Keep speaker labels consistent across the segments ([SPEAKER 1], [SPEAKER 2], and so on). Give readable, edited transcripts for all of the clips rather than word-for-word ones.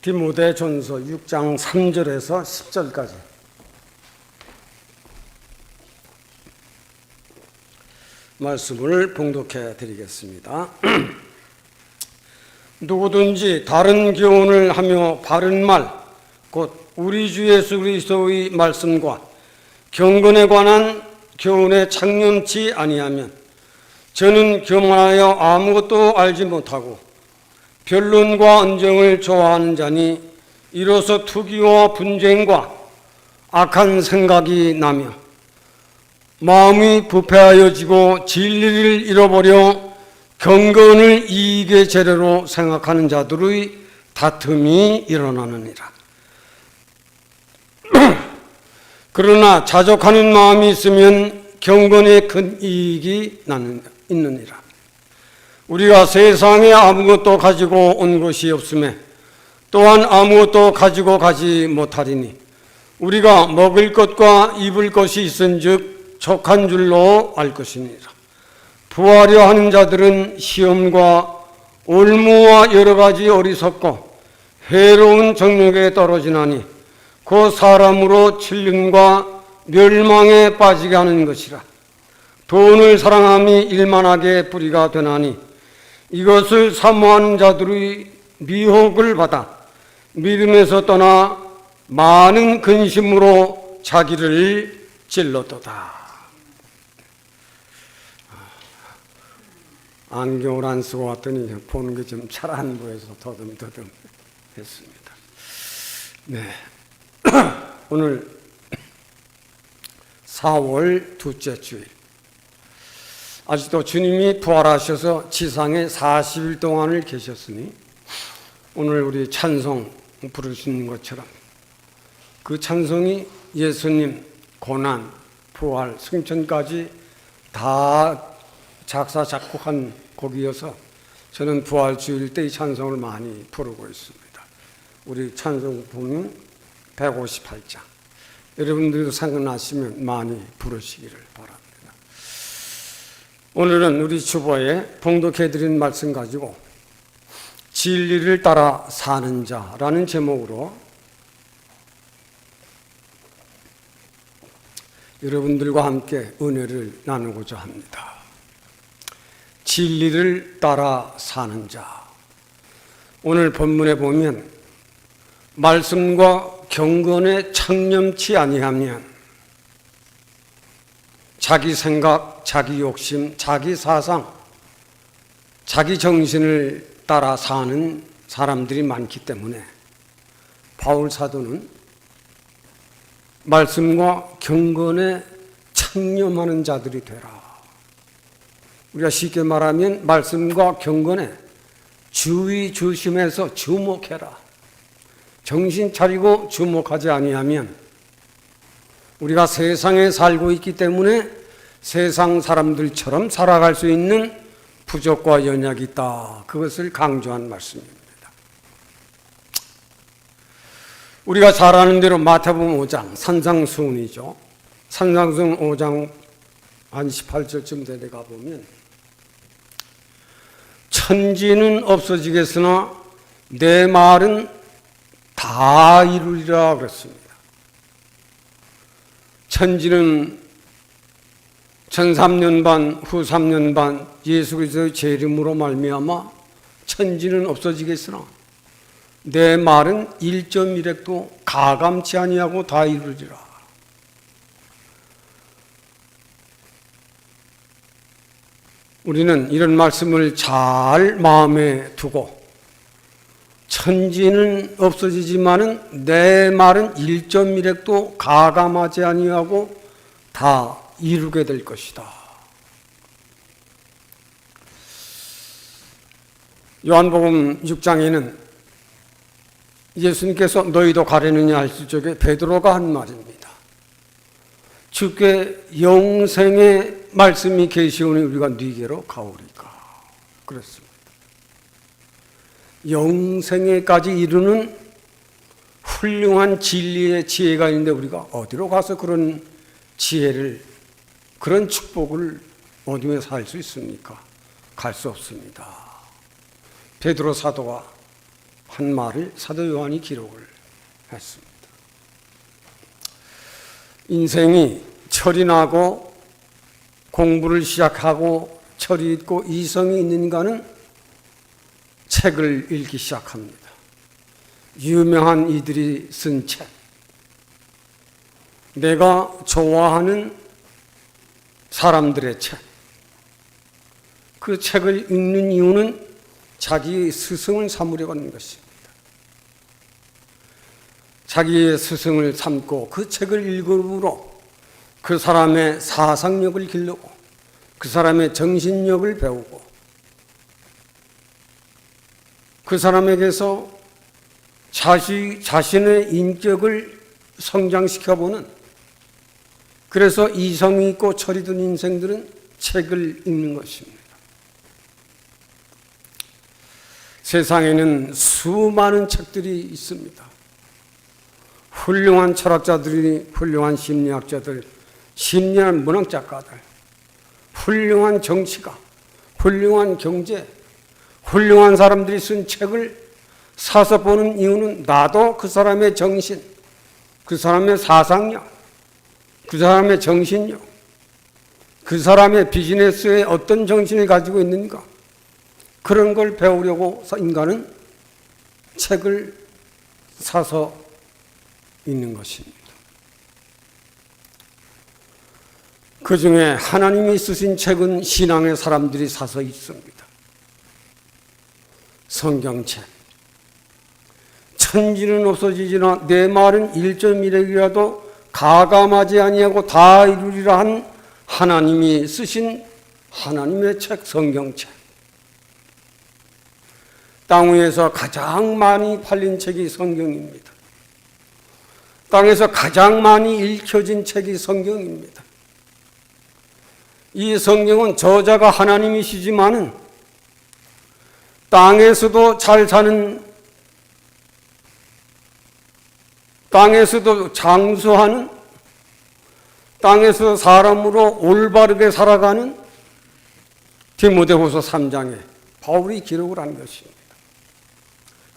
[SPEAKER 1] 디모데전서 6장 3절에서 10절까지 말씀을 봉독해 드리겠습니다. 누구든지 다른 교훈을 하며 바른 말, 곧 우리 주 예수 그리스도의 말씀과 경건에 관한 교훈에 창념치 아니하면 저는 교만하여 아무것도 알지 못하고 변론과 언쟁을 좋아하는 자니 이로써 투기와 분쟁과 악한 생각이 나며 마음이 부패하여지고 진리를 잃어버려 경건을 이익의 재료로 생각하는 자들의 다툼이 일어나느니라. 그러나 자족하는 마음이 있으면 경건에 큰 이익이 있느니라. 우리가 세상에 아무것도 가지고 온 것이 없음에 또한 아무것도 가지고 가지 못하리니 우리가 먹을 것과 입을 것이 있은즉 족한 줄로 알 것이니라. 부하려 하는 자들은 시험과 올무와 여러 가지 어리석고 해로운 정욕에 떨어지나니 그 사람으로 질륜과 멸망에 빠지게 하는 것이라. 돈을 사랑함이 일만하게 뿌리가 되나니 이것을 사모하는 자들의 미혹을 받아 믿음에서 떠나 많은 근심으로 자기를 찔렀도다. 안경을 안 쓰고 왔더니 보는 게 좀 잘 안 보여서 더듬더듬 했습니다. 네. 오늘 4월 둘째 주일. 아직도 주님이 부활하셔서 지상에 40일 동안을 계셨으니 오늘 우리 찬송 부르시는 것처럼 그 찬송이 예수님 고난, 부활, 승천까지 다 작사 작곡한 곡이어서 저는 부활주일 때 이 찬송을 많이 부르고 있습니다. 우리 찬송 보면 158장. 여러분들도 생각나시면 많이 부르시기를 바랍니다. 오늘은 우리 주보에 봉독해드린 말씀 가지고 진리를 따라 사는 자라는 제목으로 여러분들과 함께 은혜를 나누고자 합니다. 진리를 따라 사는 자. 오늘 본문에 보면 말씀과 경건에 창념치 아니하면 자기 생각, 자기 욕심, 자기 사상, 자기 정신을 따라 사는 사람들이 많기 때문에 바울 사도는 말씀과 경건에 창념하는 자들이 되라. 우리가 쉽게 말하면 말씀과 경건에 주의 주심해서 주목해라. 정신 차리고 주목하지 아니하면 우리가 세상에 살고 있기 때문에 세상 사람들처럼 살아갈 수 있는 부족과 연약이 있다. 그것을 강조한 말씀입니다. 우리가 잘 아는 대로 마태복음 5장 산상수훈이죠. 산상수훈 5장 한 18절쯤 내려가 보면 천지는 없어지겠으나 내 말은 다 이루리라 그랬습니다. 천지는 전 3년 반, 후 3년 반 예수 그리스도의 제 이름으로 말미암아 천지는 없어지겠으나 내 말은 1.1핵도 가감치 아니하고 다 이루리라. 우리는 이런 말씀을 잘 마음에 두고 천지는 없어지지만은 내 말은 1.1핵도 가감하지 아니하고 다 이루게 될 것이다. 요한복음 6장에는 예수님께서 너희도 가려느냐 하실 적에 베드로가 한 말입니다. 주께 영생의 말씀이 계시오니 우리가 네게로 가오리까. 그랬습니다. 영생에까지 이르는 훌륭한 진리의 지혜가 있는데 우리가 어디로 가서 그런 지혜를, 그런 축복을 얻으면서 살 수 있습니까? 갈 수 없습니다. 베드로 사도가 한 말을 사도 요한이 기록을 했습니다. 인생이 철이 나고 공부를 시작하고 철이 있고 이성이 있는 인간은 책을 읽기 시작합니다. 유명한 이들이 쓴 책, 내가 좋아하는 사람들의 책, 그 책을 읽는 이유는 자기의 스승을 삼으려고 하는 것입니다. 자기의 스승을 삼고 그 책을 읽음으로 그 사람의 사상력을 기르고 그 사람의 정신력을 배우고 그 사람에게서 자신의 인격을 성장시켜보는, 그래서 이성이 있고 철이 든 인생들은 책을 읽는 것입니다. 세상에는 수많은 책들이 있습니다. 훌륭한 철학자들이, 훌륭한 심리학자들, 심리학 문학작가들, 훌륭한 정치가, 훌륭한 경제, 훌륭한 사람들이 쓴 책을 사서 보는 이유는 나도 그 사람의 정신, 그 사람의 사상력, 그 사람의 정신력, 그 사람의 비즈니스에 어떤 정신을 가지고 있는가, 그런 걸 배우려고 인간은 책을 사서 읽는 것입니다. 그 중에 하나님이 쓰신 책은 신앙의 사람들이 사서 읽습니다. 성경책. 천지는 없어지지나 내 말은 1.1핵이라도 가감하지 아니하고 다 이루리라 한 하나님이 쓰신 하나님의 책, 성경책. 땅 위에서 가장 많이 팔린 책이 성경입니다. 땅에서 가장 많이 읽혀진 책이 성경입니다. 이 성경은 저자가 하나님이시지만은 땅에서도 잘 사는, 땅에서도 장수하는, 땅에서 사람으로 올바르게 살아가는 디모데후서 3장에 바울이 기록을 한 것입니다.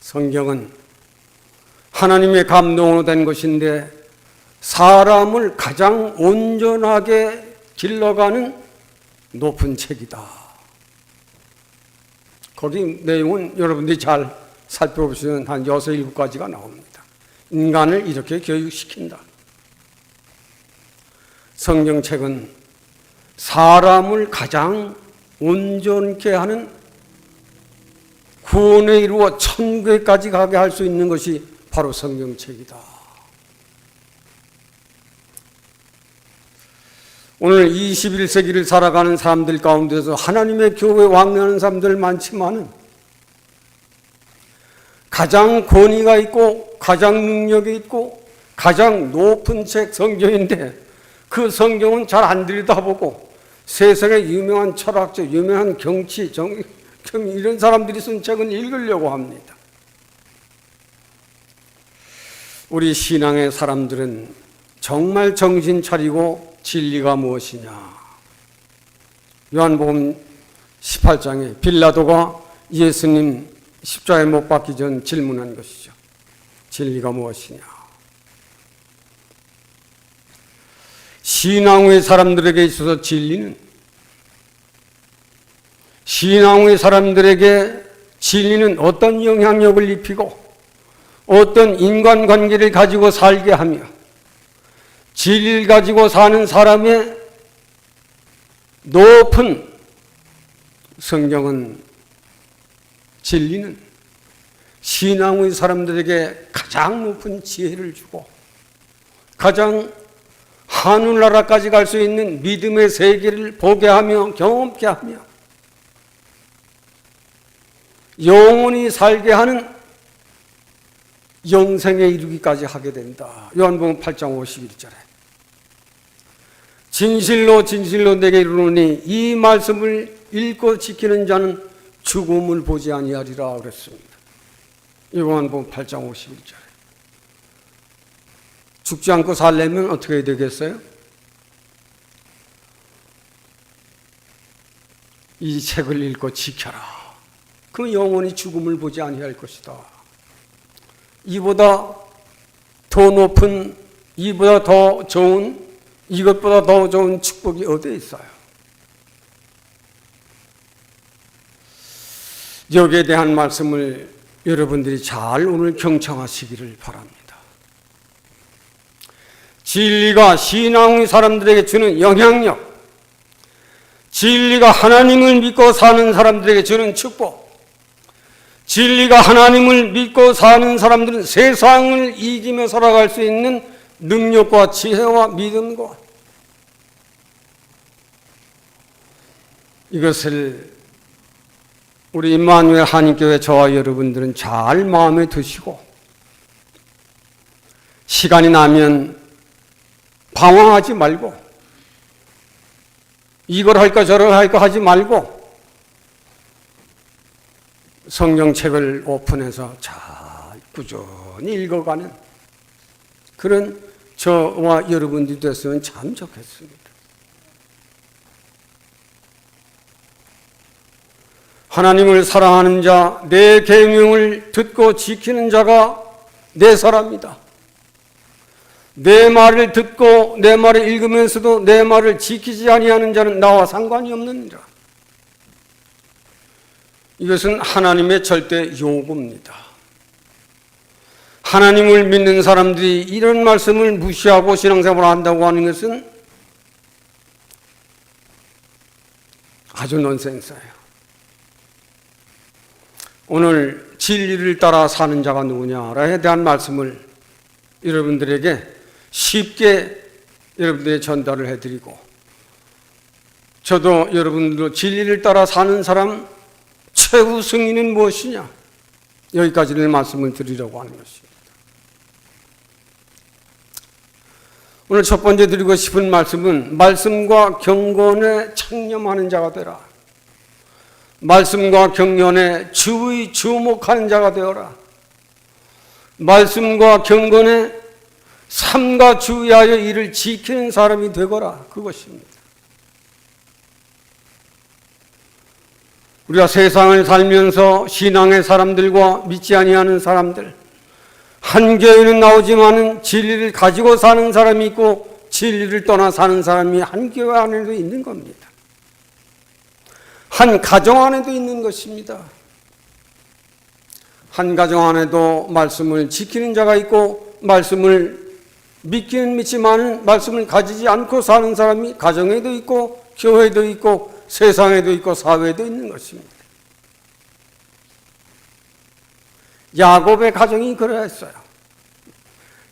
[SPEAKER 1] 성경은 하나님의 감동으로 된 것인데 사람을 가장 온전하게 길러가는 높은 책이다. 거기 내용은 여러분들이 잘 살펴보시면 한 6, 7가지가 나옵니다. 인간을 이렇게 교육시킨다. 성경책은 사람을 가장 온전케 하는, 구원에 이루어 천국에까지 가게 할 수 있는 것이 바로 성경책이다. 오늘 21세기를 살아가는 사람들 가운데서 하나님의 교회에 왕래하는 사람들 많지만은 가장 권위가 있고 가장 능력이 있고 가장 높은 책 성경인데 그 성경은 잘 안 들여다보고 세상의 유명한 철학자, 유명한 경치, 이런 사람들이 쓴 책은 읽으려고 합니다. 우리 신앙의 사람들은 정말 정신 차리고 진리가 무엇이냐. 요한복음 18장에 빌라도가 예수님 십자가에 못 박기 전 질문한 것이죠. 진리가 무엇이냐. 신앙의 사람들에게 있어서 진리는, 신앙의 사람들에게 진리는 어떤 영향력을 입히고 어떤 인간관계를 가지고 살게 하며 진리를 가지고 사는 사람의 높은, 성경은 진리는 신앙의 사람들에게 가장 높은 지혜를 주고 가장 하늘나라까지 갈 수 있는 믿음의 세계를 보게 하며 경험케 하며 영원히 살게 하는 영생에 이르기까지 하게 된다. 요한복음 8장 51절에 진실로 진실로 내게 이르노니 이 말씀을 읽고 지키는 자는 죽음을 보지 아니하리라 그랬습니다. 요한복음 8장 51절에 죽지 않고 살려면 어떻게 해야 되겠어요? 이 책을 읽고 지켜라. 그 영원히 죽음을 보지 아니할 것이다. 이보다 더 높은, 이보다 더 좋은, 이것보다 더 좋은 축복이 어디에 있어요? 여기에 대한 말씀을 여러분들이 잘 오늘 경청하시기를 바랍니다. 진리가 신앙의 사람들에게 주는 영향력, 진리가 하나님을 믿고 사는 사람들에게 주는 축복, 진리가 하나님을 믿고 사는 사람들은 세상을 이기며 살아갈 수 있는 능력과 지혜와 믿음과, 이것을 우리 임마누엘 한인교회 저와 여러분들은 잘 마음에 드시고, 시간이 나면 방황하지 말고, 이걸 할까 저걸 할까 하지 말고 성경책을 오픈해서 잘 꾸준히 읽어가는 그런 저와 여러분들이 됐으면 참 좋겠습니다. 하나님을 사랑하는 자, 내 계명을 듣고 지키는 자가 내 사람이다. 내 말을 듣고 내 말을 읽으면서도 내 말을 지키지 아니하는 자는 나와 상관이 없느니라. 이것은 하나님의 절대 요구입니다. 하나님을 믿는 사람들이 이런 말씀을 무시하고 신앙생활을 한다고 하는 것은 아주 논센스예요. 오늘 진리를 따라 사는 자가 누구냐에 대한 말씀을 여러분들에게 쉽게 여러분들에게 전달을 해드리고, 저도 여러분들도 진리를 따라 사는 사람 최후 승리는 무엇이냐, 여기까지는 말씀을 드리려고 하는 것입니다. 오늘 첫 번째 드리고 싶은 말씀은 말씀과 경건에 창념하는 자가 되라. 말씀과 경건에 주의 주목하는 자가 되어라. 말씀과 경건에 삼가 주의하여 이를 지키는 사람이 되거라. 그것입니다. 우리가 세상을 살면서 신앙의 사람들과 믿지 아니하는 사람들, 한 교회는 나오지만은 진리를 가지고 사는 사람이 있고 진리를 떠나 사는 사람이 한 교회 안에도 있는 겁니다. 한 가정 안에도 있는 것입니다. 한 가정 안에도 말씀을 지키는 자가 있고, 말씀을 믿기는 믿지만 말씀을 가지지 않고 사는 사람이 가정에도 있고 교회에도 있고 세상에도 있고 사회에도 있는 것입니다. 야곱의 가정이 그러했어요.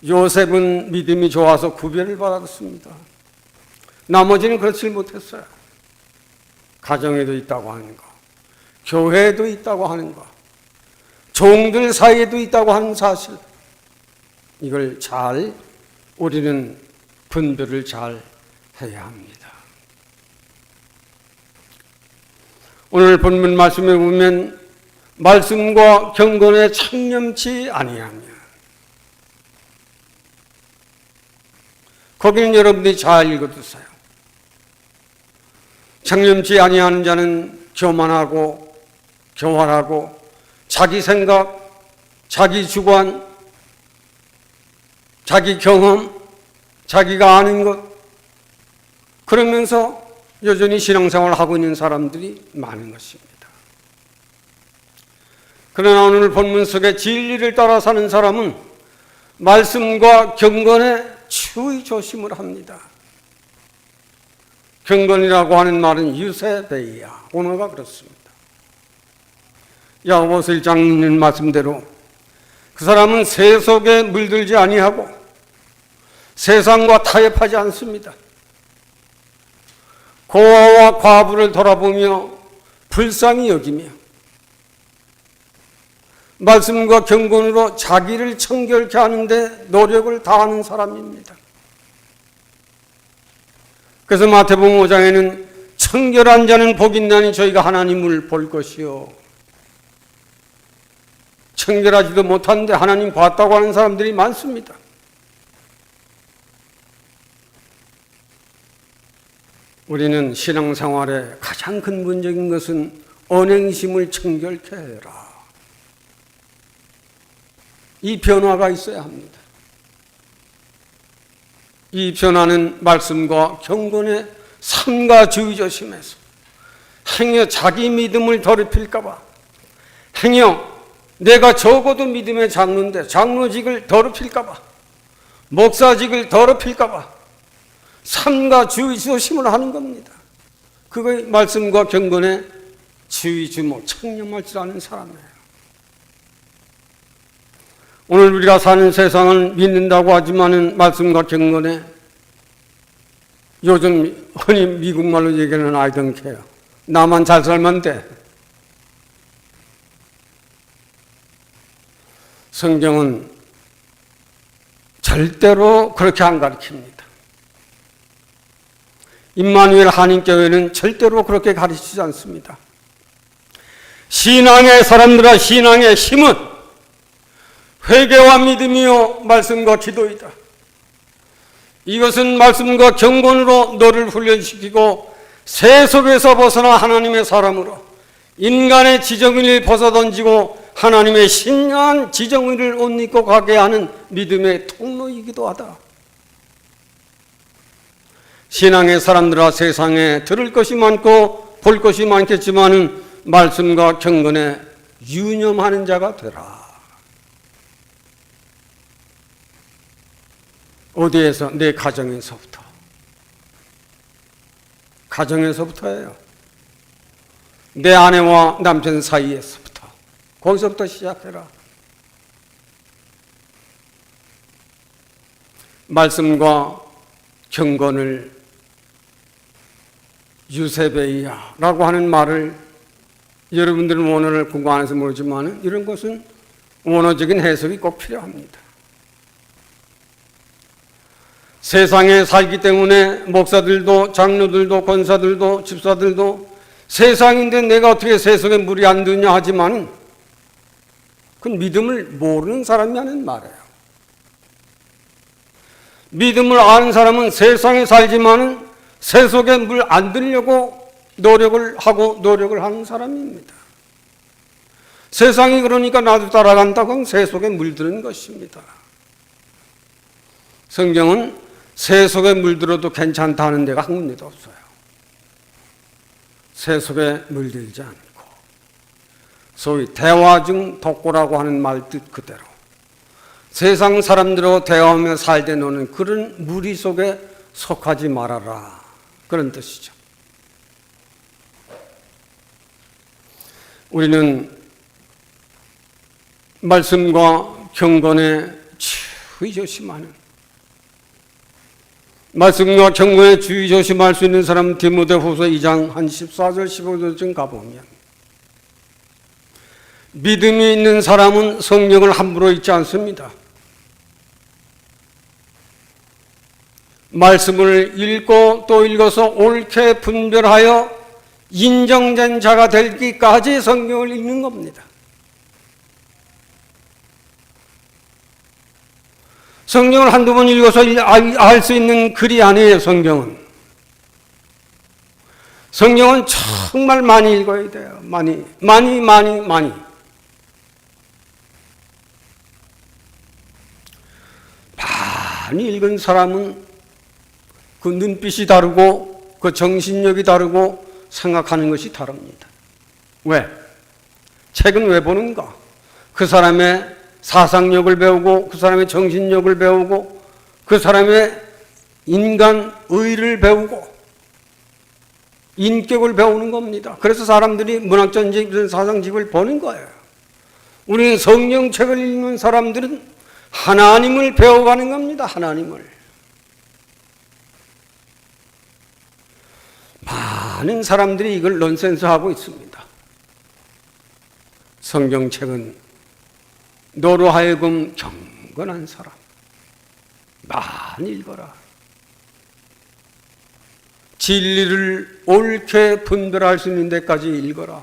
[SPEAKER 1] 요셉은 믿음이 좋아서 구별을 받았습니다. 나머지는 그렇지 못했어요. 가정에도 있다고 하는 거, 교회에도 있다고 하는 거, 종들 사이에도 있다고 하는 사실, 이걸 잘 우리는 분별을 잘 해야 합니다. 오늘 본문 말씀에 보면 말씀과 경건에 창념치 아니하며, 거기는 여러분들이 잘 읽어두세요. 창념치 아니하는 자는 교만하고 교활하고 자기 생각, 자기 주관, 자기 경험, 자기가 아는 것, 그러면서 여전히 신앙생활을 하고 있는 사람들이 많은 것입니다. 그러나 오늘 본문 속에 진리를 따라 사는 사람은 말씀과 경건에 추이 조심을 합니다. 경건이라고 하는 말은 유세베이야, 원어가 그렇습니다. 야고보서 1장 있는 말씀대로 그 사람은 세속에 물들지 아니하고 세상과 타협하지 않습니다. 고아와 과부를 돌아보며 불쌍히 여기며 말씀과 경건으로 자기를 청결케 하는데 노력을 다하는 사람입니다. 그래서 마태복음 5장에는 청결한 자는 복이 있나니 저희가 하나님을 볼 것이요, 청결하지도 못한데 하나님 봤다고 하는 사람들이 많습니다. 우리는 신앙생활의 가장 근본적인 것은 언행심을 청결케 해라. 이 변화가 있어야 합니다. 이 변화는 말씀과 경건의 삼가 주의조심해서 행여 자기 믿음을 더럽힐까 봐, 행여 내가 적어도 믿음의 장로인데 장로직을 더럽힐까 봐, 목사직을 더럽힐까 봐 삼가 주의조심을 하는 겁니다. 그게 말씀과 경건의 주의주목, 청렴할 줄 아는 사람이에요. 오늘 우리가 사는 세상을 믿는다고 하지만은 말씀과 경건에 요즘 흔히 미국말로 얘기하는 I don't care. 나만 잘 살면 돼. 성경은 절대로 그렇게 안 가르칩니다. 임마누엘 한인교회는 절대로 그렇게 가르치지 않습니다. 신앙의 사람들아, 신앙의 힘은 회개와 믿음이요 말씀과 기도이다. 이것은 말씀과 경건으로 너를 훈련시키고 세속에서 벗어나 하나님의 사람으로 인간의 지정의를 벗어던지고 하나님의 신령한 지정의를 옷 입고 가게 하는 믿음의 통로이기도 하다. 신앙의 사람들아, 세상에 들을 것이 많고 볼 것이 많겠지만은 말씀과 경건에 유념하는 자가 되라. 어디에서? 내 가정에서부터. 가정에서부터예요. 내 아내와 남편 사이에서부터. 거기서부터 시작해라. 말씀과 경건을 유세베이야라고 하는 말을 여러분들은 원어를 공부 안 해서 모르지만 이런 것은 원어적인 해석이 꼭 필요합니다. 세상에 살기 때문에 목사들도 장로들도 권사들도 집사들도 세상인데 내가 어떻게 세속에 물이 안 드냐 하지만 그건 믿음을 모르는 사람이 하는 말이에요. 믿음을 아는 사람은 세상에 살지만은 세속에 물 안 들려고 노력을 하는 사람입니다. 세상이 그러니까 나도 따라간다고 세속에 물드는 것입니다. 성경은 세속에 물들어도 괜찮다는 데가 한 군데도 없어요. 세속에 물들지 않고 소위 대화 중 독고라고 하는 말 뜻 그대로 세상 사람들하고 대화하며 살되 노는 그런 무리 속에 속하지 말아라, 그런 뜻이죠. 우리는 말씀과 경건에 주의조심하는, 말씀과 경건에 주의조심할 수 있는 사람 디모데후서 2장 한 14절 15절쯤 가보면 믿음이 있는 사람은 성경을 함부로 읽지 않습니다. 말씀을 읽고 또 읽어서 옳게 분별하여 인정된 자가 되기까지 성경을 읽는 겁니다. 성경을 한두 번 읽어서 알 수 있는 글이 아니에요. 성경은 정말 많이 읽어야 돼요. 많이. 많이 읽은 사람은 그 눈빛이 다르고 그 정신력이 다르고 생각하는 것이 다릅니다. 왜? 책은 왜 보는가? 그 사람의 사상력을 배우고 그 사람의 정신력을 배우고 그 사람의 인간의를 배우고 인격을 배우는 겁니다. 그래서 사람들이 문학전집, 사상집을 보는 거예요. 우리는 성경책을 읽는 사람들은 하나님을 배워가는 겁니다. 하나님을. 많은 사람들이 이걸 넌센스하고 있습니다. 성경책은 너로 하여금 경건한 사람 많이 읽어라. 진리를 옳게 분별할 수 있는 데까지 읽어라.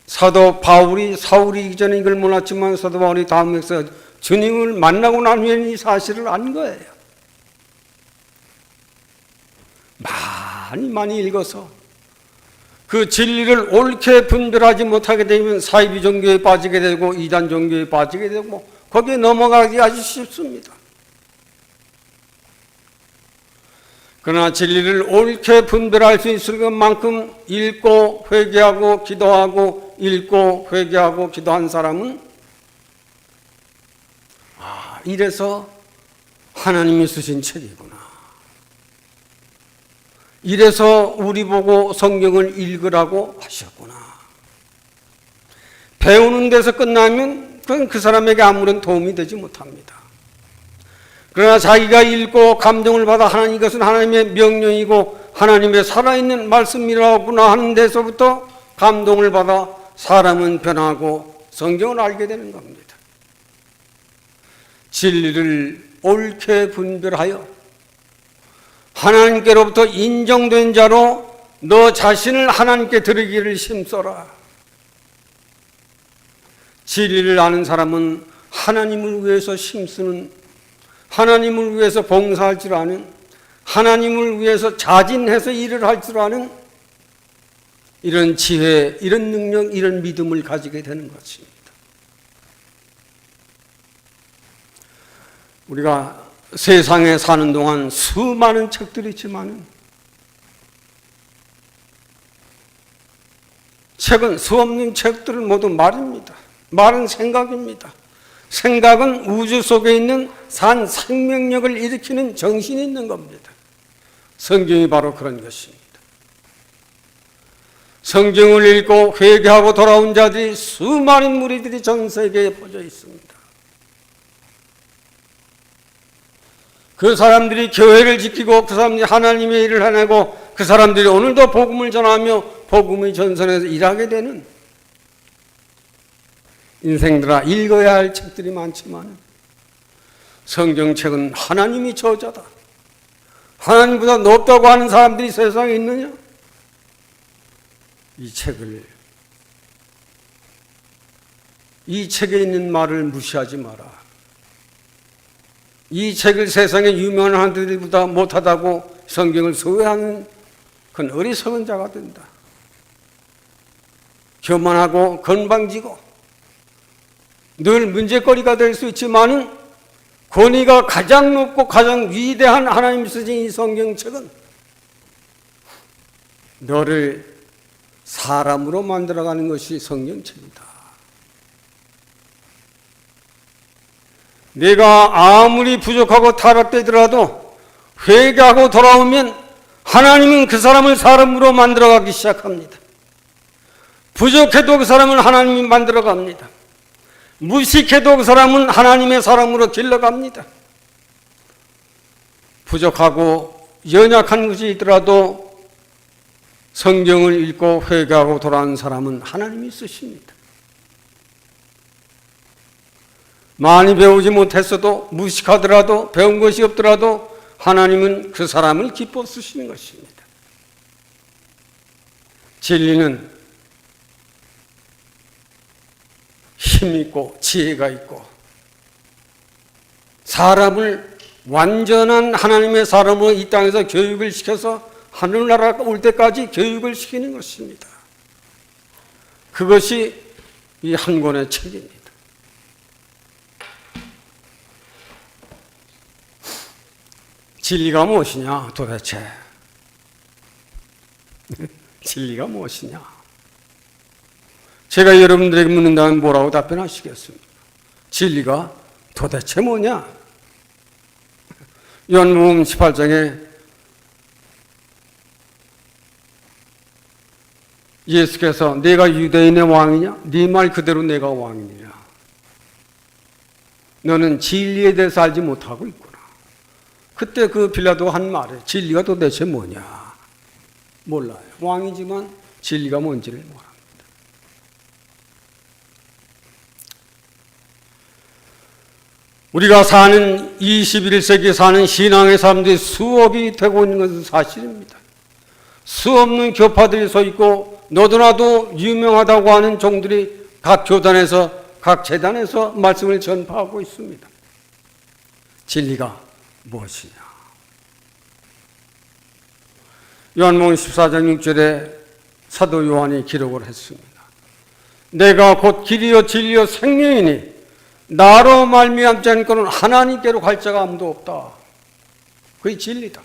[SPEAKER 1] 사도 바울이 사울이기 전에 이걸 몰랐지만 사도 바울이 다음에서 주님을 만나고 난 후에 이 사실을 안 거예요. 많이 읽어서 그 진리를 옳게 분별하지 못하게 되면 사이비 종교에 빠지게 되고 이단 종교에 빠지게 되고 거기에 넘어가기 아주 쉽습니다. 그러나 진리를 옳게 분별할 수 있을 것만큼 읽고 회개하고 기도하고 읽고 회개하고 기도한 사람은 이래서 하나님이 쓰신 책이구나. 이래서 우리 보고 성경을 읽으라고 하셨구나. 배우는 데서 끝나면 그건 그 사람에게 아무런 도움이 되지 못합니다. 그러나 자기가 읽고 감동을 받아 하나님 이것은 하나님의 명령이고 하나님의 살아있는 말씀이라구나 하는 데서부터 감동을 받아 사람은 변하고 성경을 알게 되는 겁니다. 진리를 옳게 분별하여 하나님께로부터 인정된 자로 너 자신을 하나님께 드리기를 힘써라. 진리를 아는 사람은 하나님을 위해서 힘쓰는, 하나님을 위해서 봉사할 줄 아는, 하나님을 위해서 자진해서 일을 할 줄 아는 이런 지혜, 이런 능력, 이런 믿음을 가지게 되는 것입니다. 우리가 세상에 사는 동안 수많은 책들이 있지만 책은 수없는 책들은 모두 말입니다. 말은 생각입니다. 생각은 우주 속에 있는 산 생명력을 일으키는 정신이 있는 겁니다. 성경이 바로 그런 것입니다. 성경을 읽고 회개하고 돌아온 자들이 수많은 무리들이 전 세계에 퍼져 있습니다. 그 사람들이 교회를 지키고 그 사람들이 하나님의 일을 해내고 그 사람들이 오늘도 복음을 전하며 복음의 전선에서 일하게 되는 인생들아 읽어야 할 책들이 많지만 성경책은 하나님이 저자다. 하나님보다 높다고 하는 사람들이 세상에 있느냐? 이 책에 있는 말을 무시하지 마라. 이 책을 세상에 유명한 사람들보다 못하다고 성경을 소외하는 그건 어리석은 자가 된다. 교만하고 건방지고 늘 문제거리가 될 수 있지만은 권위가 가장 높고 가장 위대한 하나님이 쓰신 이 성경책은 너를 사람으로 만들어가는 것이 성경책이다. 내가 아무리 부족하고 타락되더라도 회개하고 돌아오면 하나님은 그 사람을 사람으로 만들어가기 시작합니다. 부족해도 그 사람을 하나님이 만들어갑니다. 무식해도 그 사람은 하나님의 사람으로 길러갑니다. 부족하고 연약한 것이 있더라도 성경을 읽고 회개하고 돌아오는 사람은 하나님이 쓰십니다. 많이 배우지 못했어도 무식하더라도 배운 것이 없더라도 하나님은 그 사람을 기뻐 쓰시는 것입니다. 진리는 힘있고 지혜가 있고 사람을 완전한 하나님의 사람으로 이 땅에서 교육을 시켜서 하늘나라가 올 때까지 교육을 시키는 것입니다. 그것이 이 한 권의 책입니다. 진리가 무엇이냐 도대체? 진리가 무엇이냐? 제가 여러분들에게 묻는다면 뭐라고 답변하시겠습니까? 진리가 도대체 뭐냐? 요한복음 18장에 예수께서 내가 유대인의 왕이냐? 네 말 그대로 내가 왕이냐? 너는 진리에 대해서 알지 못하고 있구나. 그때 그 빌라도가 한 말에 진리가 도대체 뭐냐? 몰라요. 왕이지만 진리가 뭔지를 모릅니다. 우리가 사는 21세기에 사는 신앙의 사람들이 수억이 되고 있는 것은 사실입니다. 수없는 교파들이 서 있고 너도나도 유명하다고 하는 종들이 각 교단에서 각 재단에서 말씀을 전파하고 있습니다. 진리가 무엇이냐? 요한복음 14장 6절에 사도 요한이 기록을 했습니다. 내가 곧 길이요 진리요 생명이니 나로 말미암지 않고는 하나님께로 갈 자가 아무도 없다. 그게 진리다.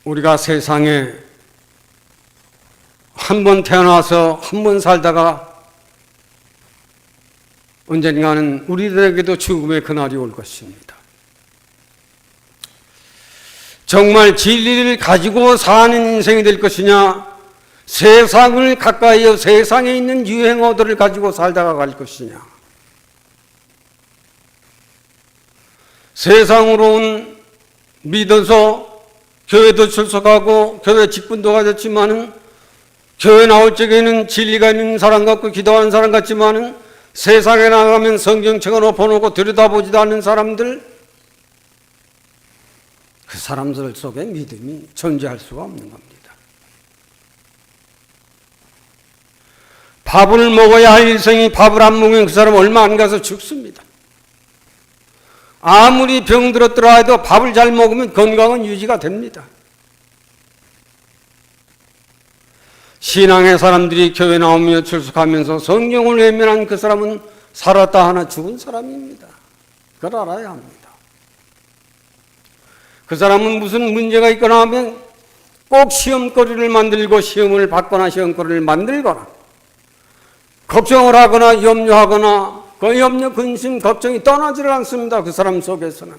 [SPEAKER 1] 우리가 세상에 한 번 태어나서 한 번 살다가 언젠가는 우리들에게도 죽음의 그날이 올 것입니다. 정말 진리를 가지고 사는 인생이 될 것이냐, 세상을 가까이에 세상에 있는 유행어들을 가지고 살다가 갈 것이냐. 세상으로는 믿어서 교회도 출석하고 교회 직분도 가졌지만은 교회 나올 적에는 진리가 있는 사람 같고 기도하는 사람 같지만은 세상에 나가면 성경책을 엎어놓고 들여다보지도 않는 사람들, 그 사람들 속에 믿음이 존재할 수가 없는 겁니다. 밥을 먹어야 할 일생이 밥을 안 먹으면 그 사람 얼마 안 가서 죽습니다. 아무리 병 들었더라 해도 밥을 잘 먹으면 건강은 유지가 됩니다. 신앙의 사람들이 교회 나오며 출석하면서 성경을 외면한 그 사람은 살았다 하나 죽은 사람입니다. 그걸 알아야 합니다. 그 사람은 무슨 문제가 있거나 하면 꼭 시험거리를 만들고 시험을 받거나 시험거리를 만들거나 걱정을 하거나 염려하거나 그 염려, 근심, 걱정이 떠나지를 않습니다. 그 사람 속에서는.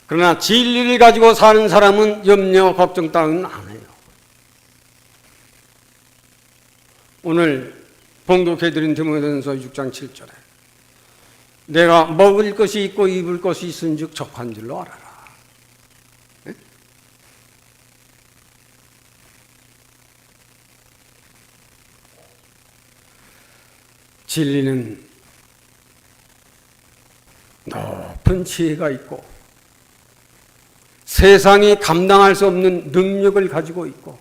[SPEAKER 1] 그러나 진리를 가지고 사는 사람은 염려, 걱정 따위는 안 해요. 오늘 봉독해드린 디모데전서 6장 7절에 내가 먹을 것이 있고 입을 것이 있은즉 족한 줄로 알아라. 네? 진리는 높은 지혜가 있고 세상이 감당할 수 없는 능력을 가지고 있고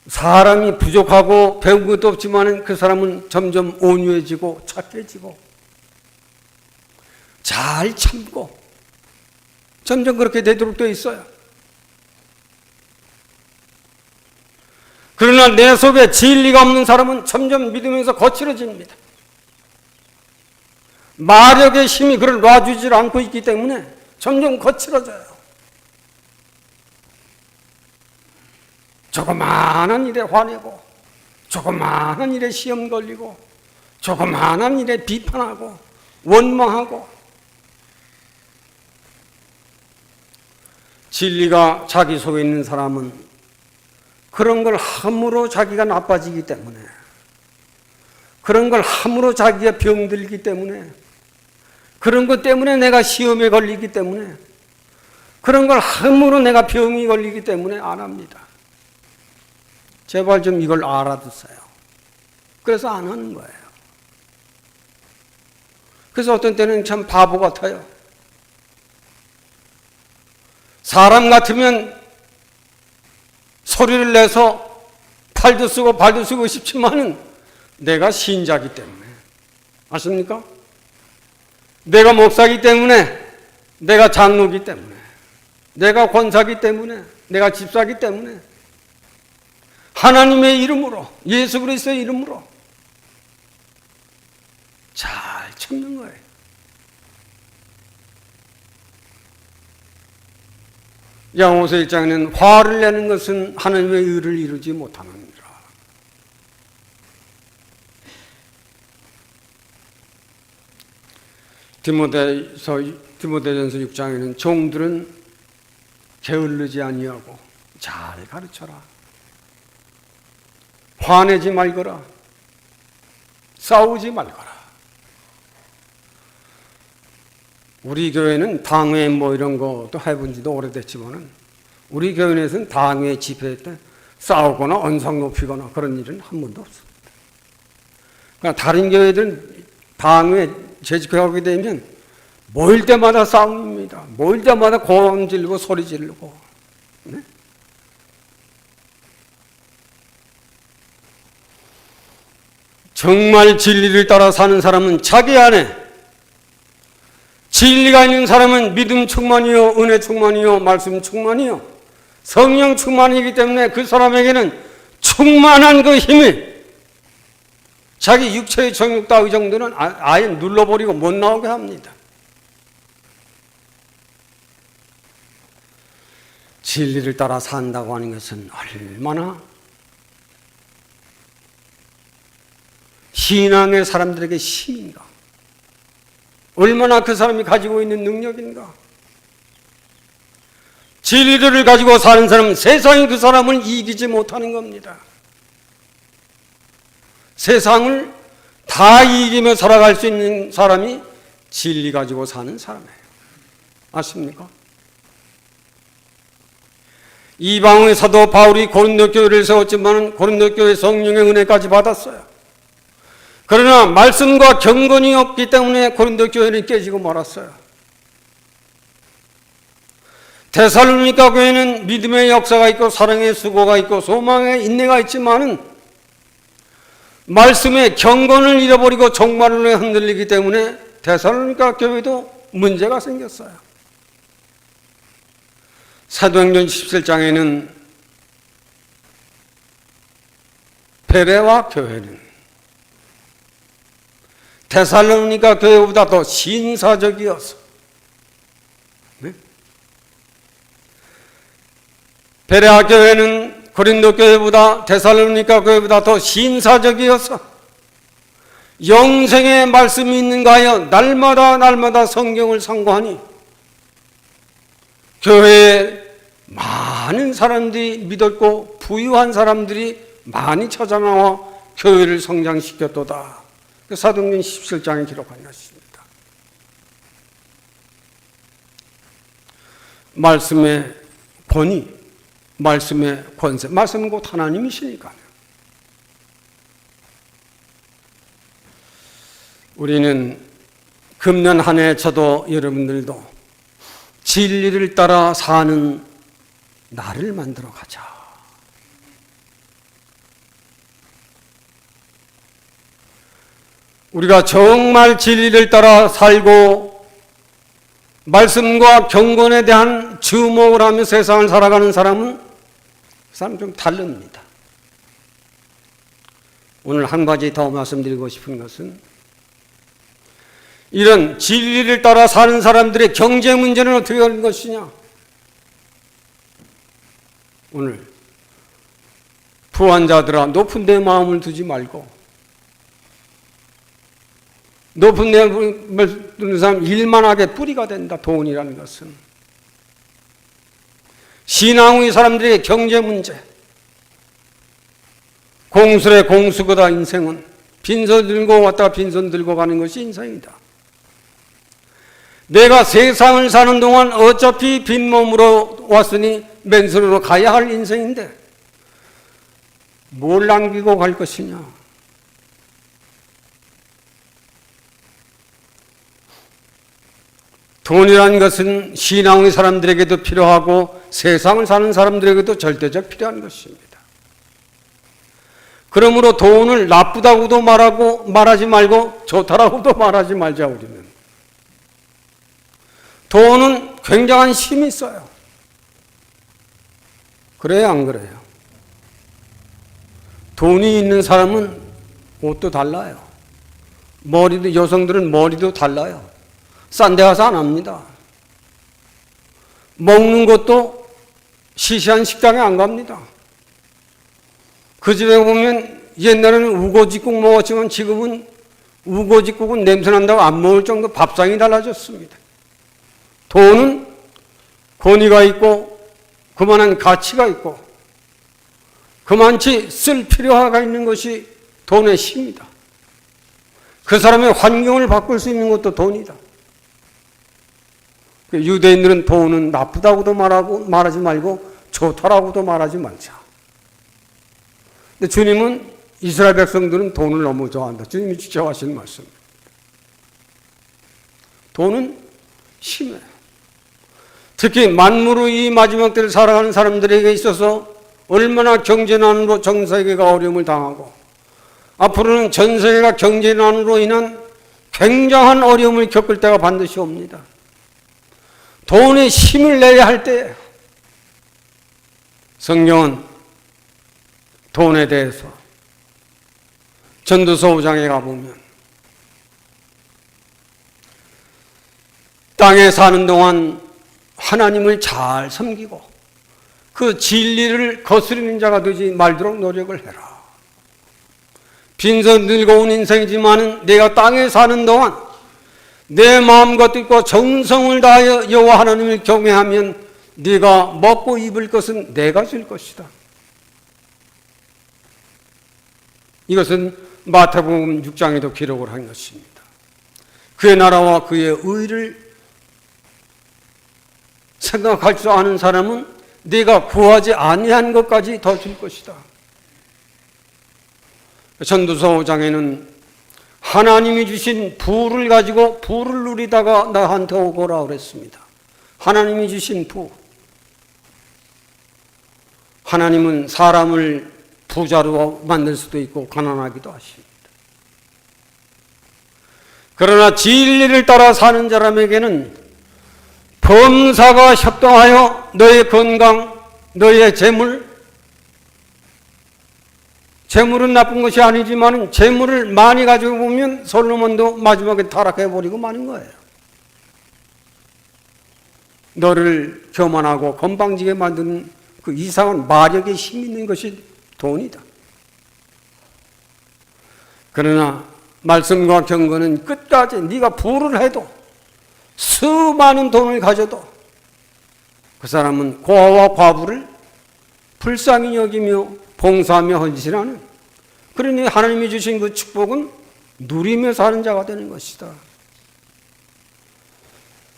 [SPEAKER 1] 사람이 부족하고 배운 것도 없지만 그 사람은 점점 온유해지고 착해지고 잘 참고 점점 그렇게 되도록 되어 있어요. 그러나 내 속에 진리가 없는 사람은 점점 믿으면서 거칠어집니다. 마력의 힘이 그를 놔주지 않고 있기 때문에 점점 거칠어져요. 조그마한 일에 화내고 조그마한 일에 시험 걸리고 조그마한 일에 비판하고 원망하고 진리가 자기 속에 있는 사람은 그런 걸 함으로 자기가 나빠지기 때문에 그런 걸 함으로 자기가 병들기 때문에 그런 것 때문에 내가 시험에 걸리기 때문에 그런 걸 함으로 내가 병이 걸리기 때문에 안 합니다. 제발 좀 이걸 알아두세요. 그래서 안 하는 거예요. 그래서 어떤 때는 참 바보 같아요. 사람 같으면 소리를 내서 팔도 쓰고 발도 쓰고 싶지만은 내가 신자기 때문에 아십니까? 내가 목사기 때문에 내가 장로기 때문에 내가 권사기 때문에 내가 집사기 때문에 하나님의 이름으로 예수 그리스도의 이름으로 잘 참는 거예요. 야고보서 1장에는 화를 내는 것은 하나님의 의를 이루지 못하느니라. 디모데전서 6장에는 종들은 게을르지 아니하고 잘 가르쳐라. 화내지 말거라. 싸우지 말거라. 우리 교회는 당회 뭐 이런 것도 해본 지도 오래됐지만은 우리 교회에서는 당회 집회 때 싸우거나 언성 높이거나 그런 일은 한 번도 없습니다. 그러니까 다른 교회들은 당회 재집회하게 되면 모일 때마다 싸웁니다. 모일 때마다 고함 지르고 소리 지르고. 네? 정말 진리를 따라 사는 사람은 자기 안에 진리가 있는 사람은 믿음 충만이요, 은혜 충만이요, 말씀 충만이요, 성령 충만이기 때문에 그 사람에게는 충만한 그 힘이 자기 육체의 정욕 따위 정도는 아예 눌러버리고 못 나오게 합니다. 진리를 따라 산다고 하는 것은 얼마나 신앙의 사람들에게 힘인가, 얼마나 그 사람이 가지고 있는 능력인가. 진리를 가지고 사는 사람은 세상이 그 사람을 이기지 못하는 겁니다. 세상을 다 이기며 살아갈 수 있는 사람이 진리 가지고 사는 사람이에요. 아십니까? 이방의 사도 바울이 고린도 교회를 세웠지만 고린도 교회 성령의 은혜까지 받았어요. 그러나 말씀과 경건이 없기 때문에 고린도 교회는 깨지고 말았어요. 데살로니가 교회는 믿음의 역사가 있고 사랑의 수고가 있고 소망의 인내가 있지만은 말씀의 경건을 잃어버리고 종말론에 흔들리기 때문에 데살로니가 교회도 문제가 생겼어요. 사도행전 17장에는 베레와 교회는 데살로니가 교회보다 더 신사적이어서, 네? 베레아 교회는 고린도 교회보다 데살로니가 교회보다 더 신사적이어서 영생의 말씀이 있는가 하여 날마다 성경을 상고하니 교회에 많은 사람들이 믿었고 부유한 사람들이 많이 찾아나와 교회를 성장시켰도다. 사도행전 17장에 기록한 것입니다. 말씀의 권위, 말씀의 권세, 말씀은 곧 하나님이시니까요. 우리는 금년 한 해 저도 여러분들도 진리를 따라 사는 나를 만들어 가자. 우리가 정말 진리를 따라 살고 말씀과 경건에 대한 주목을 하며 세상을 살아가는 사람은 그 사람 좀 다릅니다. 오늘 한 가지 더 말씀드리고 싶은 것은 이런 진리를 따라 사는 사람들의 경제 문제는 어떻게 하는 것이냐. 오늘 부한 자들아 높은 데 마음을 두지 말고 높은 데 마음을 두는 사람 일만하게 뿌리가 된다. 돈이라는 것은 신앙의 사람들의 경제 문제, 공술의 공수거다. 인생은 빈손 들고 왔다가 빈손 들고 가는 것이 인생이다. 내가 세상을 사는 동안 어차피 빈몸으로 왔으니 맨손으로 가야 할 인생인데 뭘 남기고 갈 것이냐. 돈이라는 것은 신앙의 사람들에게도 필요하고 세상을 사는 사람들에게도 절대적 필요한 것입니다. 그러므로 돈을 나쁘다고도 말하지 말고 좋다라고도 말하지 말자. 우리는 돈은 굉장한 힘이 있어요. 그래요, 안 그래요? 돈이 있는 사람은 옷도 달라요. 머리도, 여성들은 머리도 달라요. 싼 데 가서 안 합니다. 먹는 것도 시시한 식당에 안 갑니다. 그 집에 보면 옛날에는 우거지국 먹었지만 지금은 우거지국은 냄새 난다고 안 먹을 정도 밥상이 달라졌습니다. 돈은 권위가 있고 그만한 가치가 있고 그만치 쓸 필요가 있는 것이 돈의 힘이다. 그 사람의 환경을 바꿀 수 있는 것도 돈이다. 유대인들은 돈은 나쁘다고도 말하지 말고 좋다라고도 말하지 말자. 근데 주님은 이스라엘 백성들은 돈을 너무 좋아한다. 주님이 직접 하신 말씀. 돈은 심해요. 특히 만물의 이 마지막 때를 살아가는 사람들에게 있어서 얼마나 경제난으로 전 세계가 어려움을 당하고 앞으로는 전 세계가 경제난으로 인한 굉장한 어려움을 겪을 때가 반드시 옵니다. 돈에 힘을 내야 할 때 성경은 돈에 대해서 전도서 5장에 가보면 땅에 사는 동안 하나님을 잘 섬기고 그 진리를 거스르는 자가 되지 말도록 노력을 해라. 빈서 늙어온 인생이지만 내가 땅에 사는 동안 내 마음과 뜻과 정성을 다하여 여호와 하나님을 경외하면 네가 먹고 입을 것은 내가 줄 것이다. 이것은 마태복음 6장에도 기록을 한 것입니다. 그의 나라와 그의 의를 생각할 줄 아는 사람은 네가 구하지 아니한 것까지 더 줄 것이다. 전도서 5장에는 하나님이 주신 부를 가지고 부를 누리다가 나한테 오거라 그랬습니다. 하나님이 주신 부. 하나님은 사람을 부자로 만들 수도 있고 가난하기도 하십니다. 그러나 진리를 따라 사는 사람에게는 범사가 협동하여 너의 건강, 너의 재물은 나쁜 것이 아니지만 재물을 많이 가지고 보면 솔로몬도 마지막에 타락해버리고 마는 거예요. 너를 교만하고 건방지게 만드는 그 이상한 마력에 힘 있는 것이 돈이다. 그러나 말씀과 경건은 끝까지 네가 부를 해도 수많은 돈을 가져도 그 사람은 고아와 과부를 불쌍히 여기며 봉사하며 헌신하는, 그러니 하나님이 주신 그 축복은 누리며 사는 자가 되는 것이다.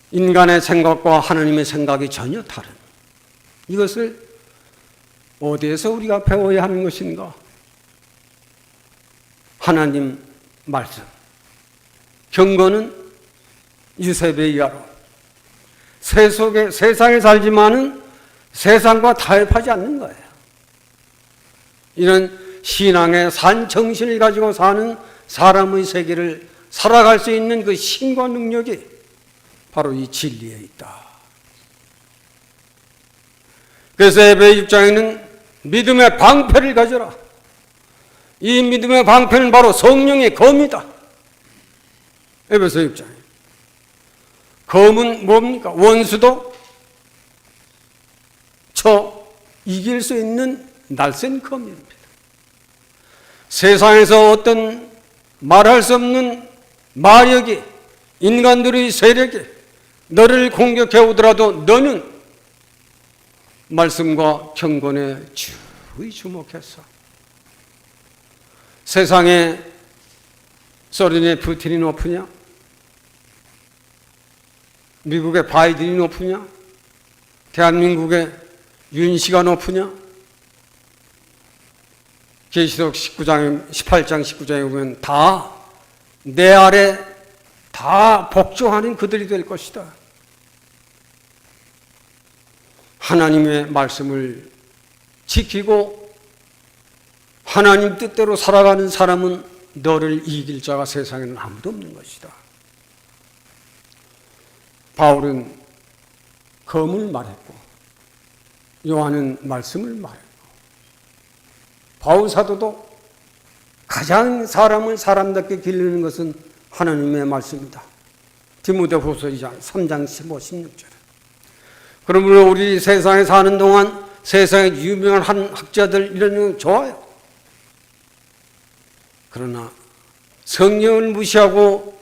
[SPEAKER 1] 인간의 생각과 하나님의 생각이 전혀 다른 이것을 어디에서 우리가 배워야 하는 것인가? 하나님 말씀. 경건은 유세배 이하로 세상에 살지만은 세상과 타협하지 않는 거예요. 이런 신앙의 산 정신을 가지고 사는 사람의 세계를 살아갈 수 있는 그 힘과 능력이 바로 이 진리에 있다. 그래서 에베소 6장에는 믿음의 방패를 가져라. 이 믿음의 방패는 바로 성령의 검이다. 에베소 6장에. 검은 뭡니까? 원수도 이길 수 있는 날쌘 검입니다. 세상에서 어떤 말할 수 없는 마력이, 인간들의 세력이 너를 공격해 오더라도 너는 말씀과 경건에 주의 주목해서 세상에 소련의 푸틴이 높으냐? 미국의 바이든이 높으냐? 대한민국의 윤씨가 높으냐? 계시록 18장 19장에 보면 다 내 아래 다 복종하는 그들이 될 것이다. 하나님의 말씀을 지키고 하나님 뜻대로 살아가는 사람은 너를 이길 자가 세상에는 아무도 없는 것이다. 바울은 검을 말했고 요한은 말씀을 말했고 바울 사도도 가장 사람을 사람답게 기르는 것은 하나님의 말씀이다. 디모데후서 2장 3장 15, 16절. 그러므로 우리 세상에 사는 동안 세상에 유명한 한 학자들 이런 거 좋아요. 그러나 성령을 무시하고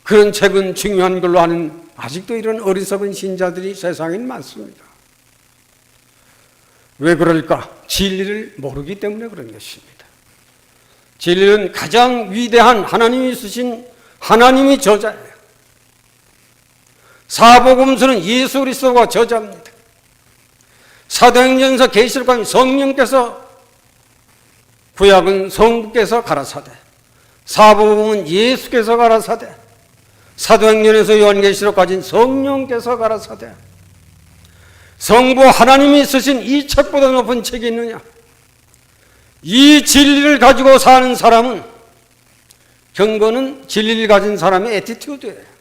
[SPEAKER 1] 그런 책은 중요한 걸로 하는 아직도 이런 어리석은 신자들이 세상에 많습니다. 왜 그럴까? 진리를 모르기 때문에 그런 것입니다. 진리는 가장 위대한 하나님이 쓰신 하나님이 저자예요. 사복음서는 예수 그리스도가 저자입니다. 사도행전서 계시록은 성령께서, 구약은 성부께서 가라사대, 사복음은 예수께서 가라사대, 사도행전에서 요한계시록까지는 성령께서 가라사대. 성부 하나님이 쓰신 이 책보다 높은 책이 있느냐? 이 진리를 가지고 사는 사람은, 경건은 진리를 가진 사람의 애티튜드예요.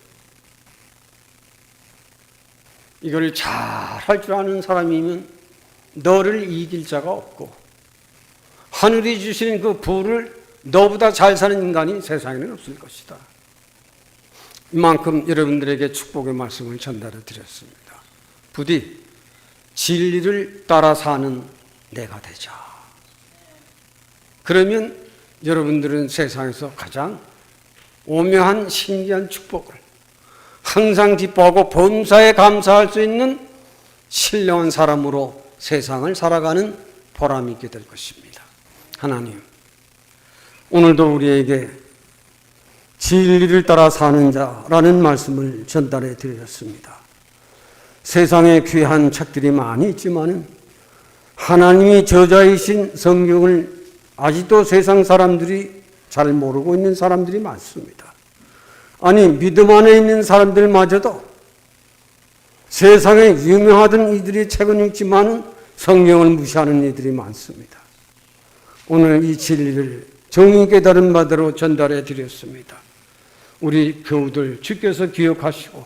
[SPEAKER 1] 이걸 잘 할 줄 아는 사람이면 너를 이길 자가 없고, 하늘이 주시는 그 부를 너보다 잘 사는 인간이 세상에는 없을 것이다. 이만큼 여러분들에게 축복의 말씀을 전달해 드렸습니다. 부디 진리를 따라 사는 내가 되자. 그러면 여러분들은 세상에서 가장 오묘한 신기한 축복을 항상 기뻐하고 범사에 감사할 수 있는 신령한 사람으로 세상을 살아가는 보람이 있게 될 것입니다. 하나님, 오늘도 우리에게 진리를 따라 사는 자라는 말씀을 전달해 드렸습니다. 세상에 귀한 책들이 많이 있지만 하나님이 저자이신 성경을 아직도 세상 사람들이 잘 모르고 있는 사람들이 많습니다. 아니, 믿음 안에 있는 사람들마저도 세상에 유명하던 이들이 책은 읽지만 성경을 무시하는 이들이 많습니다. 오늘 이 진리를 정의 깨달은 바대로 전달해 드렸습니다. 우리 교우들 주께서 기억하시고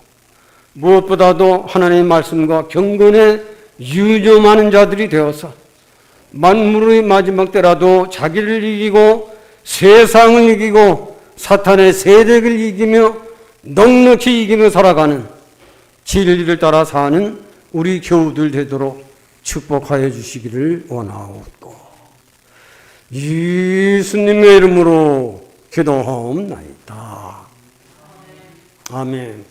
[SPEAKER 1] 무엇보다도 하나님의 말씀과 경건에 유념하는 자들이 되어서 만물의 마지막 때라도 자기를 이기고 세상을 이기고 사탄의 세력을 이기며 넉넉히 이기며 살아가는 진리를 따라 사는 우리 교우들 되도록 축복하여 주시기를 원하옵고 예수님의 이름으로 기도하옵나이다. 아멘.